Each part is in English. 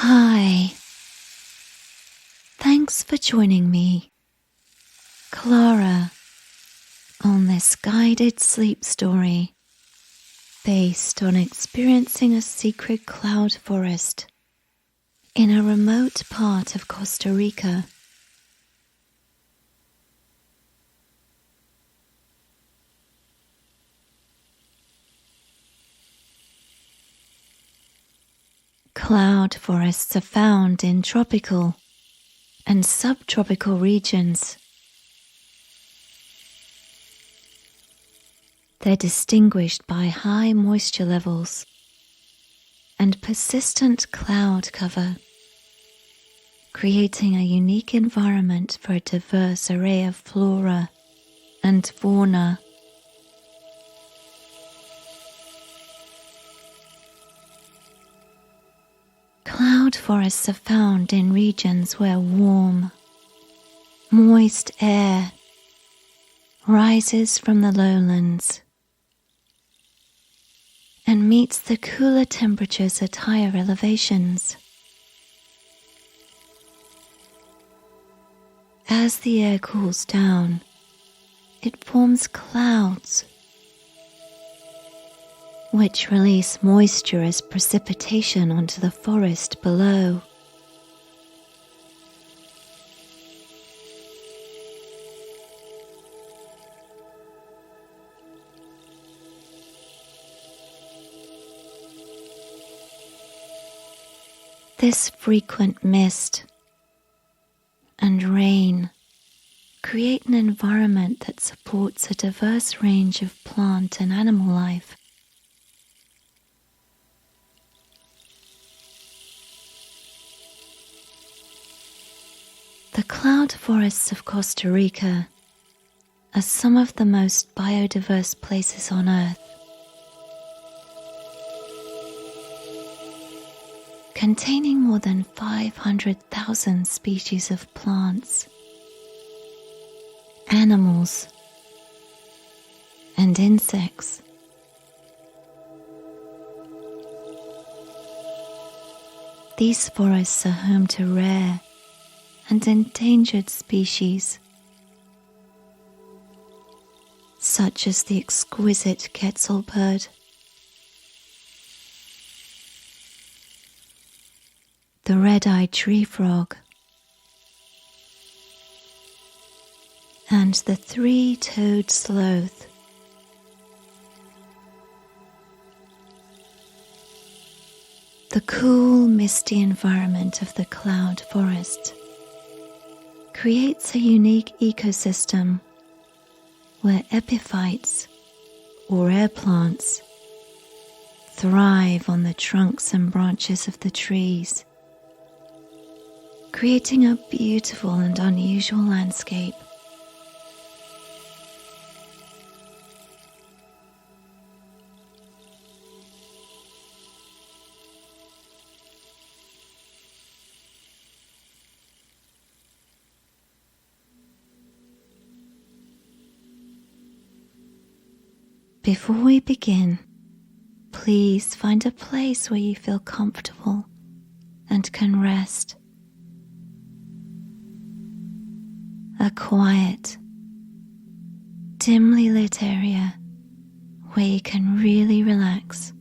Hi. Thanks for joining me, Clara, on this guided sleep story based on experiencing a secret cloud forest in a remote part of Costa Rica. Cloud forests are found in tropical and subtropical regions. They're distinguished by high moisture levels and persistent cloud cover, creating a unique environment for a diverse array of flora and fauna. Cloud forests are found in regions where warm, moist air rises from the lowlands and meets the cooler temperatures at higher elevations. As the air cools down, it forms clouds, which release moisture as precipitation onto the forest below. This frequent mist and rain create an environment that supports a diverse range of plant and animal life. The cloud forests of Costa Rica are some of the most biodiverse places on Earth, containing more than 500,000 species of plants, animals, and insects. These forests are home to rare and endangered species, such as the exquisite quetzal bird, the red-eyed tree frog, and the three-toed sloth. The cool, misty environment of the cloud forest creates a unique ecosystem where epiphytes, or air plants, thrive on the trunks and branches of the trees, creating a beautiful and unusual landscape. Before we begin, please find a place where you feel comfortable and can rest. A quiet, dimly lit area where you can really relax.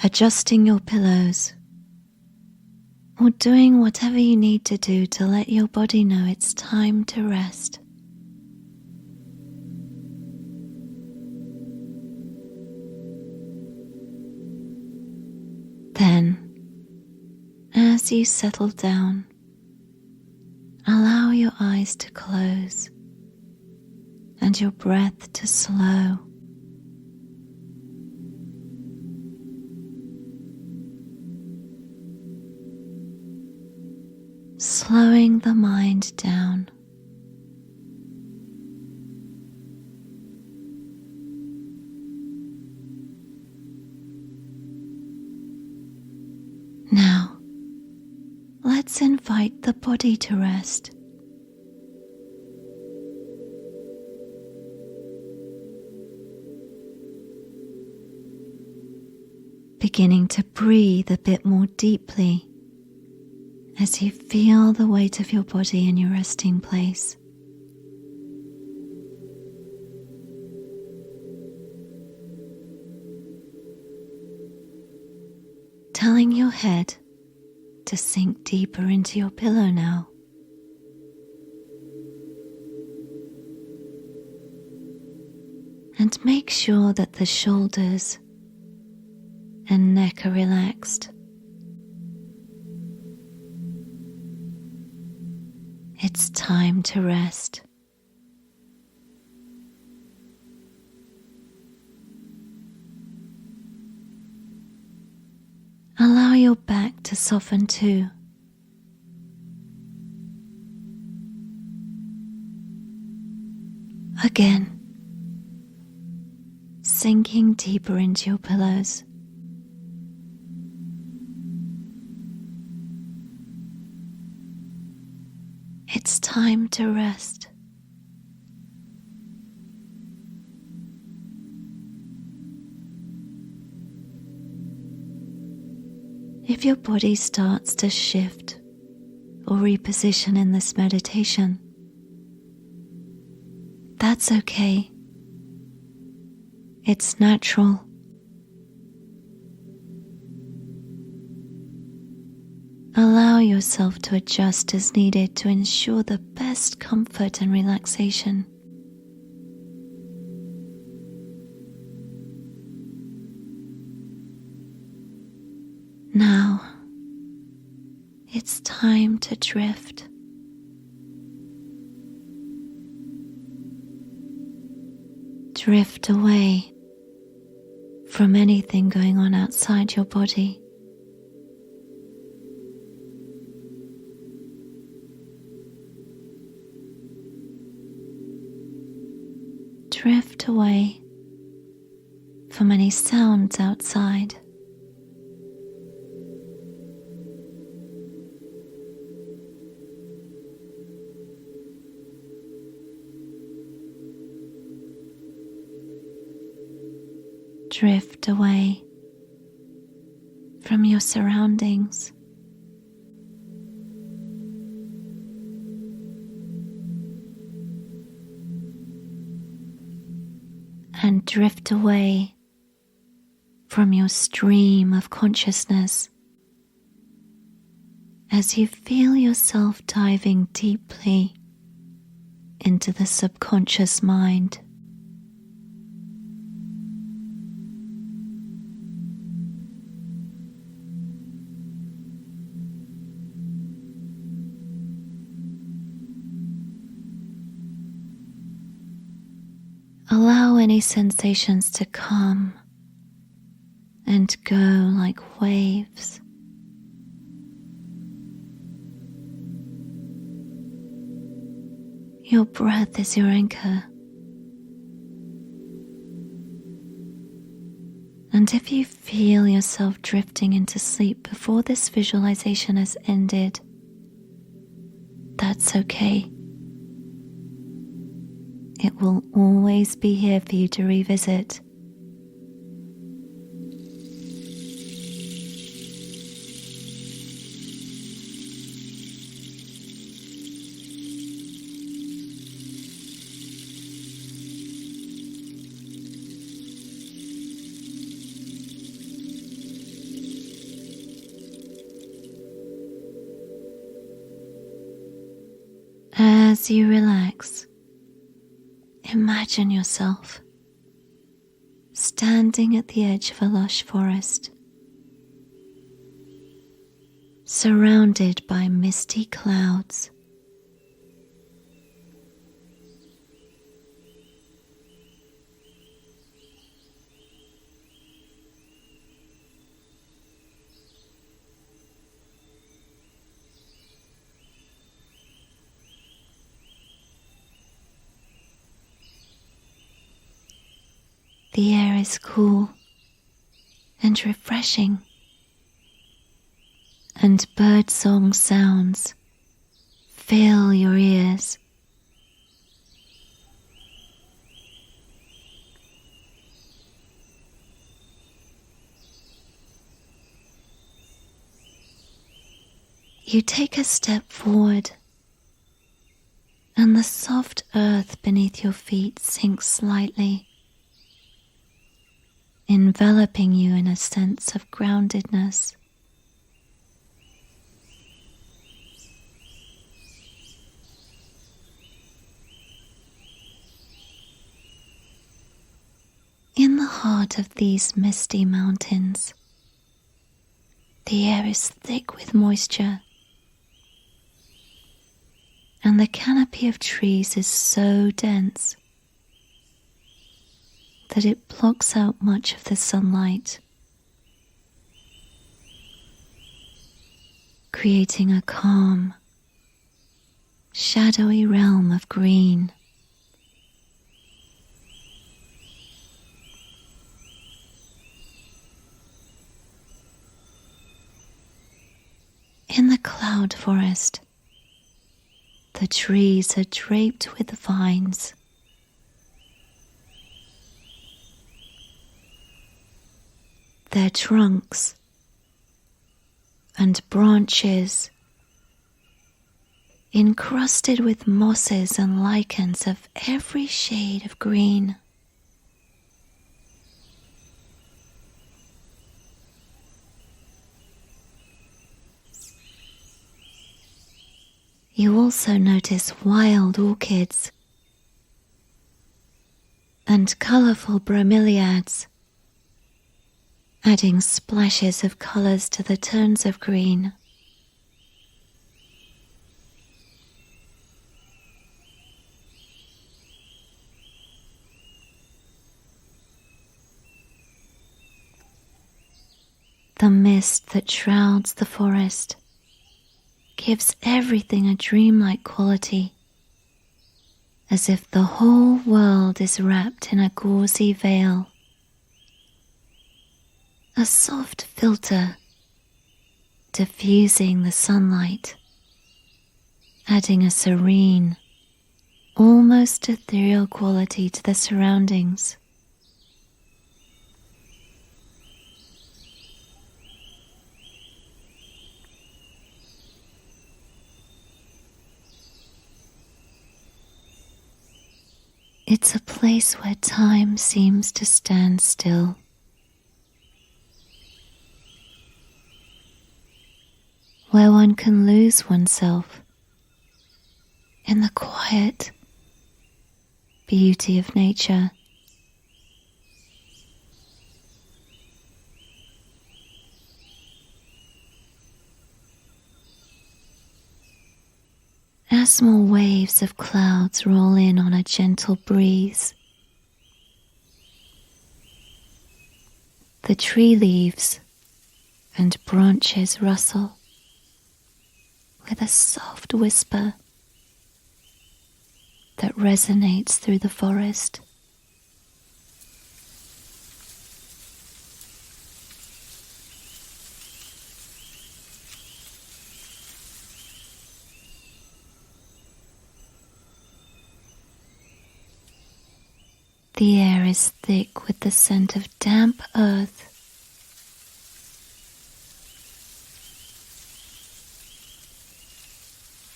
Adjusting your pillows or doing whatever you need to do to let your body know it's time to rest. Then, as you settle down, allow your eyes to close and your breath to slow. Slowing the mind down. Now, let's invite the body to rest. beginning to breathe a bit more deeply as you feel the weight of your body in your resting place. Telling your head to sink deeper into your pillow now. And make sure that the shoulders and neck are relaxed. It's time to rest. Allow your back to soften too. Again, sinking deeper into your pillows. It's time to rest. If your body starts to shift or reposition in this meditation, that's okay. It's natural. Allow yourself to adjust as needed to ensure the best comfort and relaxation. Now, it's time to drift. Drift away from anything going on outside your body. Drift away from any sounds outside. Drift away from your surroundings. And drift away from your stream of consciousness as you feel yourself diving deeply into the subconscious mind. Allow any sensations to come and go like waves. Your breath is your anchor. And if you feel yourself drifting into sleep before this visualization has ended, that's okay. It will always be here for you to revisit. As you relax, imagine yourself standing at the edge of a lush forest, surrounded by misty clouds. The air is cool and refreshing, and birdsong sounds fill your ears. You take a step forward, and the soft earth beneath your feet sinks slightly, enveloping you in a sense of groundedness. In the heart of these misty mountains, the air is thick with moisture, and the canopy of trees is so dense that it blocks out much of the sunlight, creating a calm, shadowy realm of green. In the cloud forest, the trees are draped with vines. Their trunks and branches, encrusted with mosses and lichens of every shade of green. You also notice wild orchids and colourful bromeliads, adding splashes of colours to the tones of green. The mist that shrouds the forest gives everything a dreamlike quality, as if the whole world is wrapped in a gauzy veil. A soft filter diffusing the sunlight, adding a serene, almost ethereal quality to the surroundings. It's a place where time seems to stand still. Where one can lose oneself in the quiet beauty of nature. As small waves of clouds roll in on a gentle breeze, the tree leaves and branches rustle with a soft whisper that resonates through the forest. The air is thick with the scent of damp earth,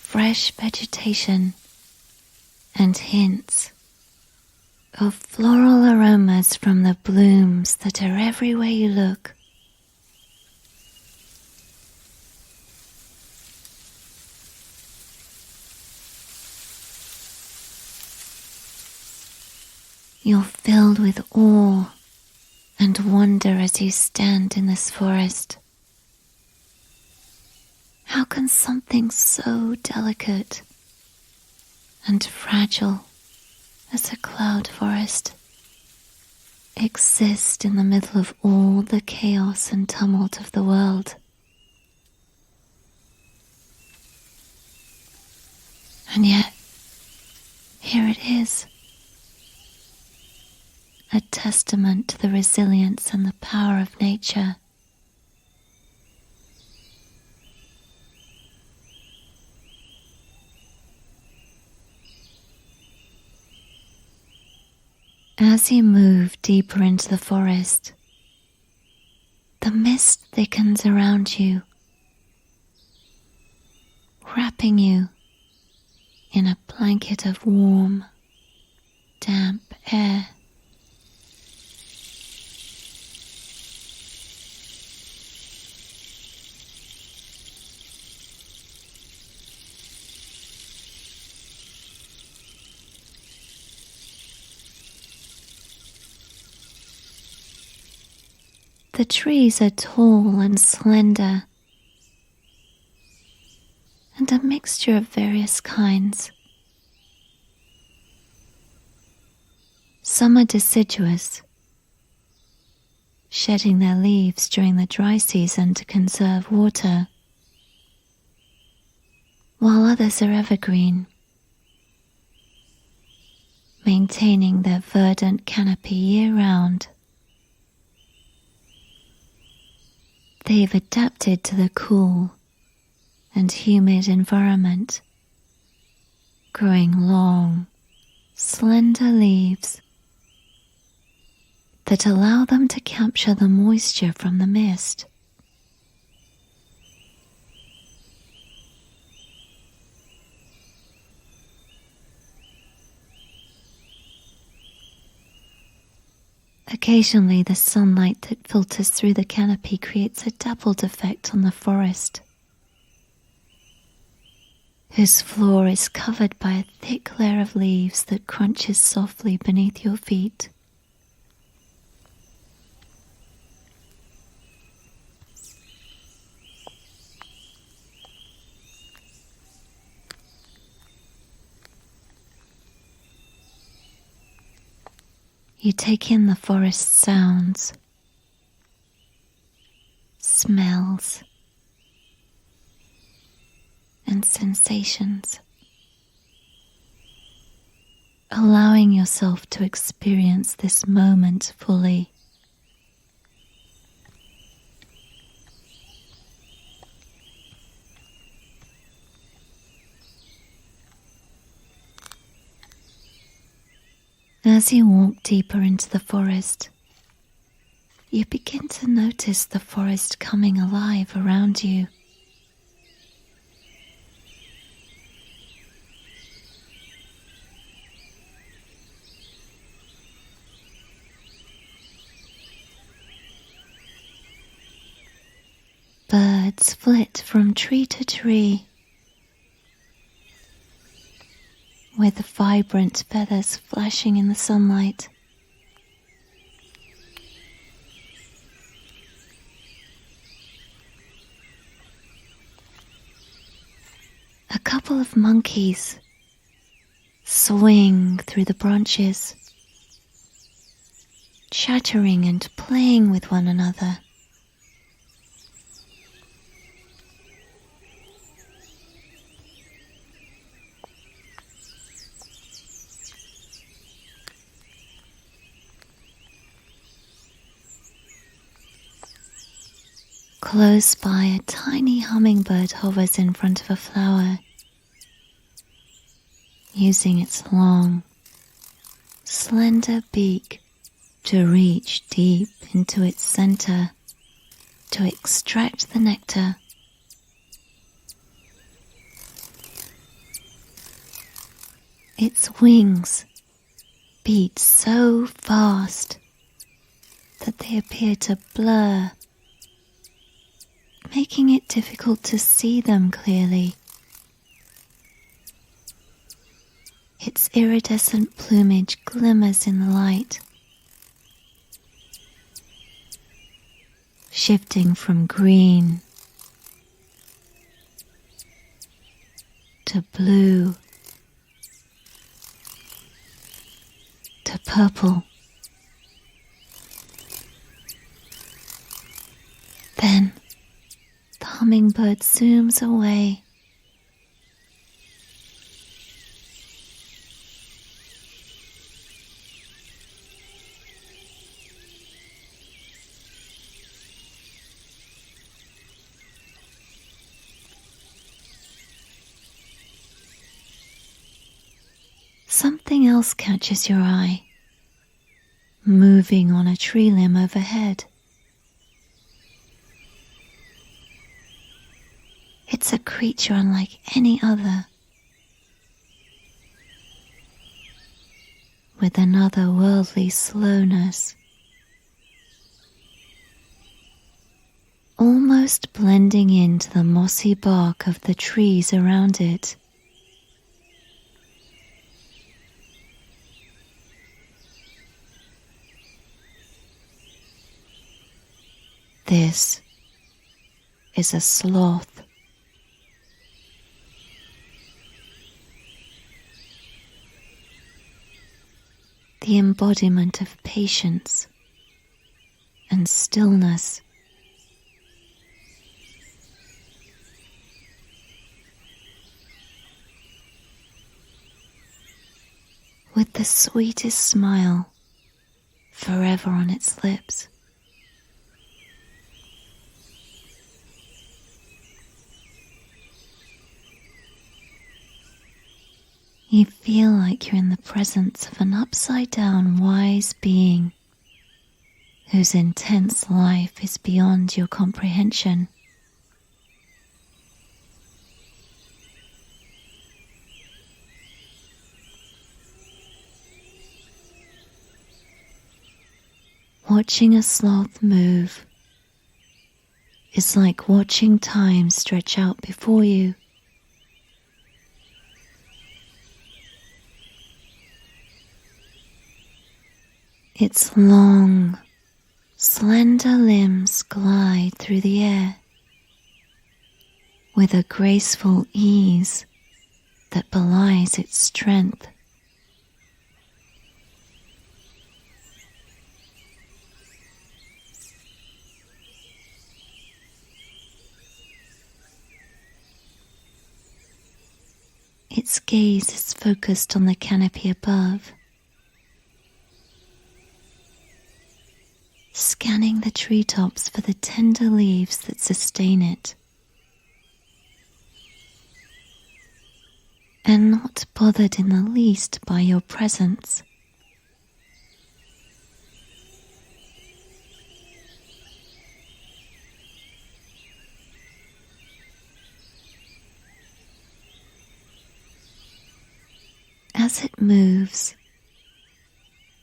fresh vegetation, and hints of floral aromas from the blooms that are everywhere you look. You're filled with awe and wonder as you stand in this forest. How can something so delicate and fragile as a cloud forest exist in the middle of all the chaos and tumult of the world? And yet, here it is. A testament to the resilience and the power of nature. As you move deeper into the forest, the mist thickens around you, wrapping you in a blanket of warm, damp air. The trees are tall and slender, and a mixture of various kinds. Some are deciduous, shedding their leaves during the dry season to conserve water, while others are evergreen, maintaining their verdant canopy year-round. They've adapted to the cool and humid environment, growing long, slender leaves that allow them to capture the moisture from the mist. Occasionally, the sunlight that filters through the canopy creates a doubled effect on the forest, whose floor is covered by a thick layer of leaves that crunches softly beneath your feet. You take in the forest sounds, smells, and sensations, allowing yourself to experience this moment fully. As you walk deeper into the forest, you begin to notice the forest coming alive around you. Birds flit from tree to tree, with vibrant feathers flashing in the sunlight. A couple of monkeys swing through the branches, chattering and playing with one another. Close by, a tiny hummingbird hovers in front of a flower, using its long, slender beak to reach deep into its center to extract the nectar. Its wings beat so fast that they appear to blur, making it difficult to see them clearly. Its iridescent plumage glimmers in the light, shifting from green to blue to purple. Then the hummingbird zooms away. Something else catches your eye, moving on a tree limb overhead. It's a creature unlike any other, with an otherworldly slowness, almost blending into the mossy bark of the trees around it. This is a sloth. The embodiment of patience and stillness. With the sweetest smile forever on its lips. You feel like you're in the presence of an upside-down wise being whose intense life is beyond your comprehension. Watching a sloth move is like watching time stretch out before you. Its long, slender limbs glide through the air with a graceful ease that belies its strength. Its gaze is focused on the canopy above, scanning the treetops for the tender leaves that sustain it, and not bothered in the least by your presence. As it moves,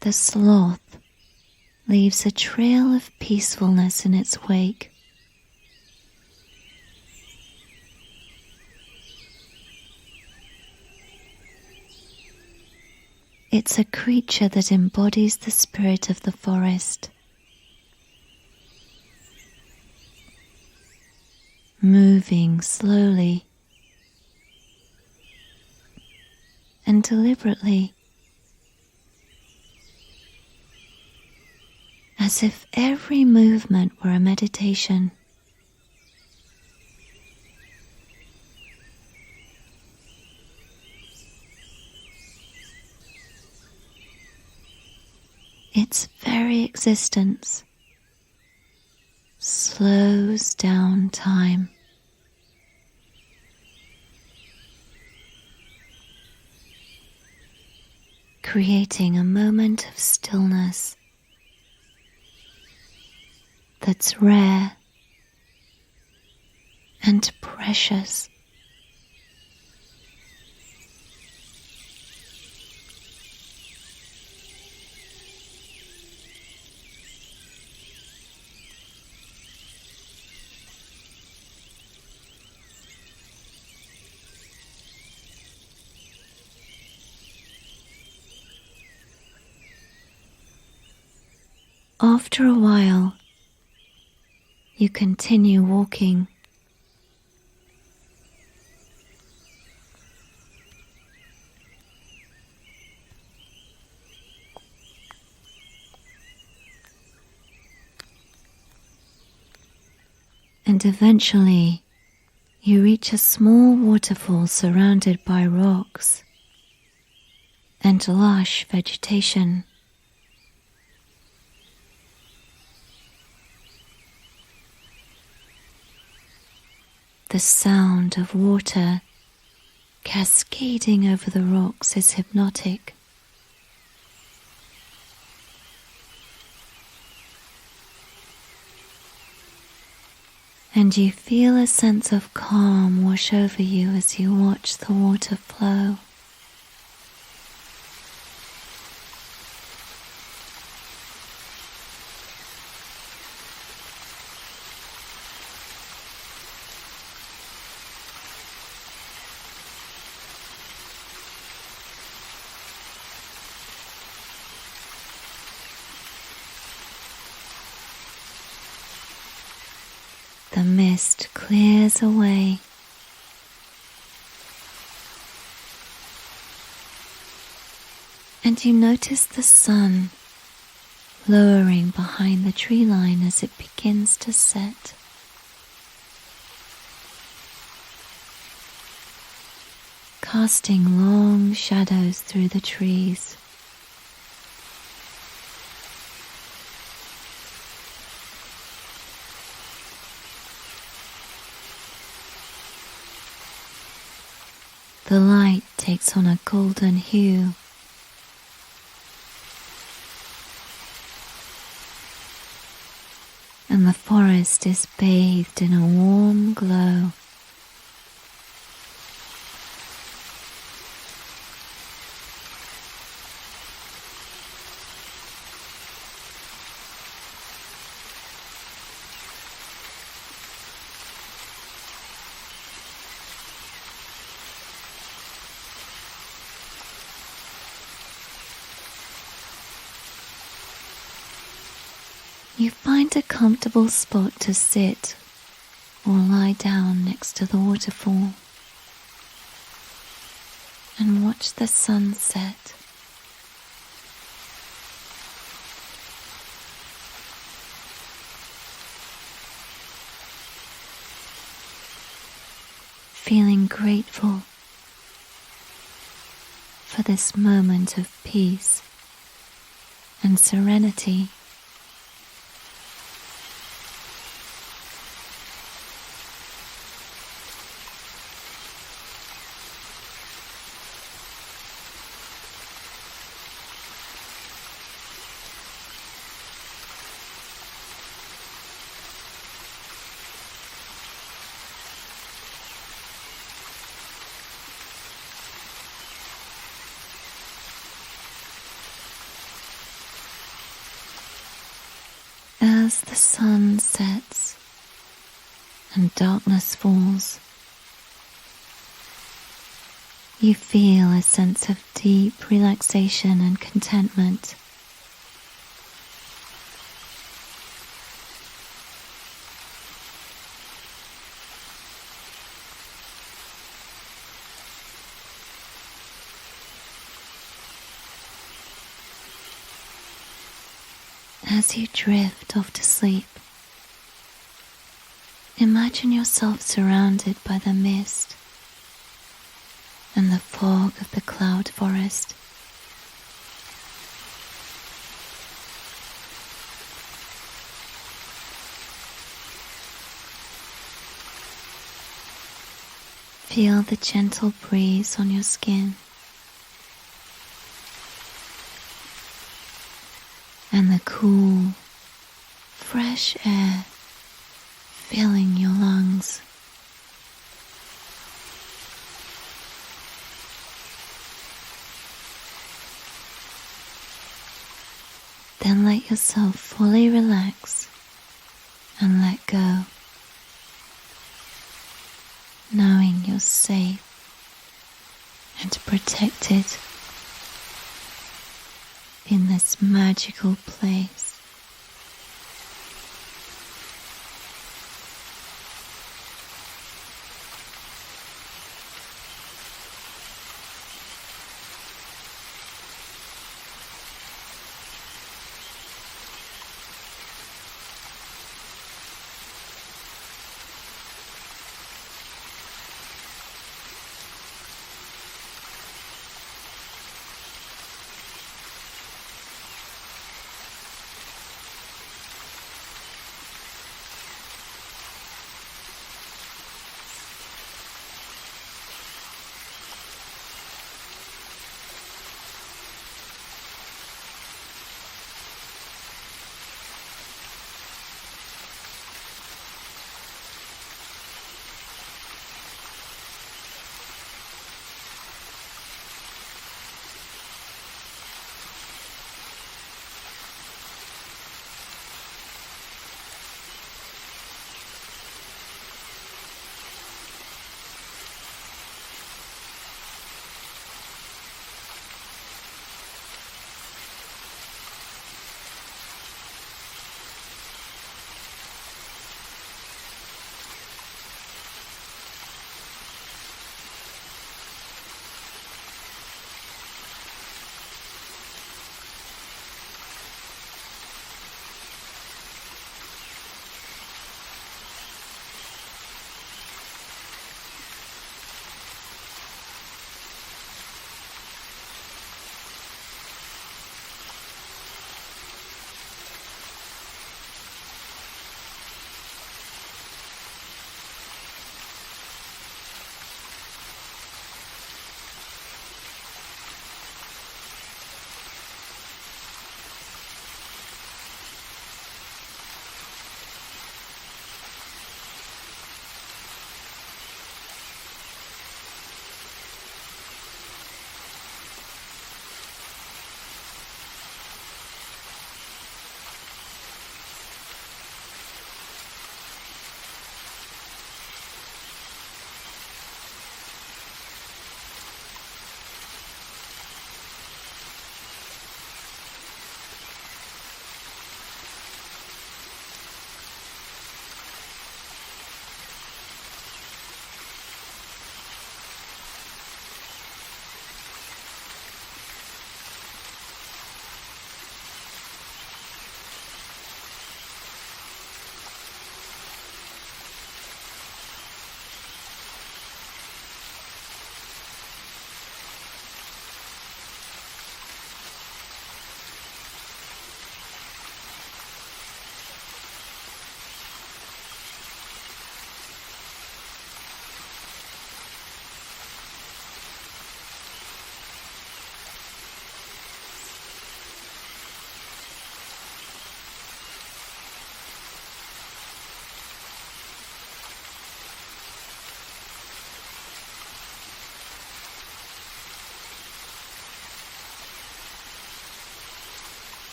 the sloth leaves a trail of peacefulness in its wake. It's a creature that embodies the spirit of the forest, moving slowly and deliberately, as if every movement were a meditation. Its very existence slows down time. Creating a moment of stillness that's rare and precious. After a while, you continue walking. And eventually, you reach a small waterfall surrounded by rocks and lush vegetation. The sound of water cascading over the rocks is hypnotic. and you feel a sense of calm wash over you as you watch the water flow. The mist clears away, and you notice the sun lowering behind the tree line as it begins to set. Casting long shadows through the trees. The light takes on a golden hue. And the forest is bathed in a warm glow. You find a comfortable spot to sit or lie down next to the waterfall and watch the sun set. Feeling grateful for this moment of peace and serenity. As the sun sets and darkness falls, you feel a sense of deep relaxation and contentment. As you drift off to sleep, imagine yourself surrounded by the mist and the fog of the cloud forest. Feel the gentle breeze on your skin and the cool, fresh air filling your lungs. Then let yourself fully relax and let go, knowing you're safe and protected in this magical place.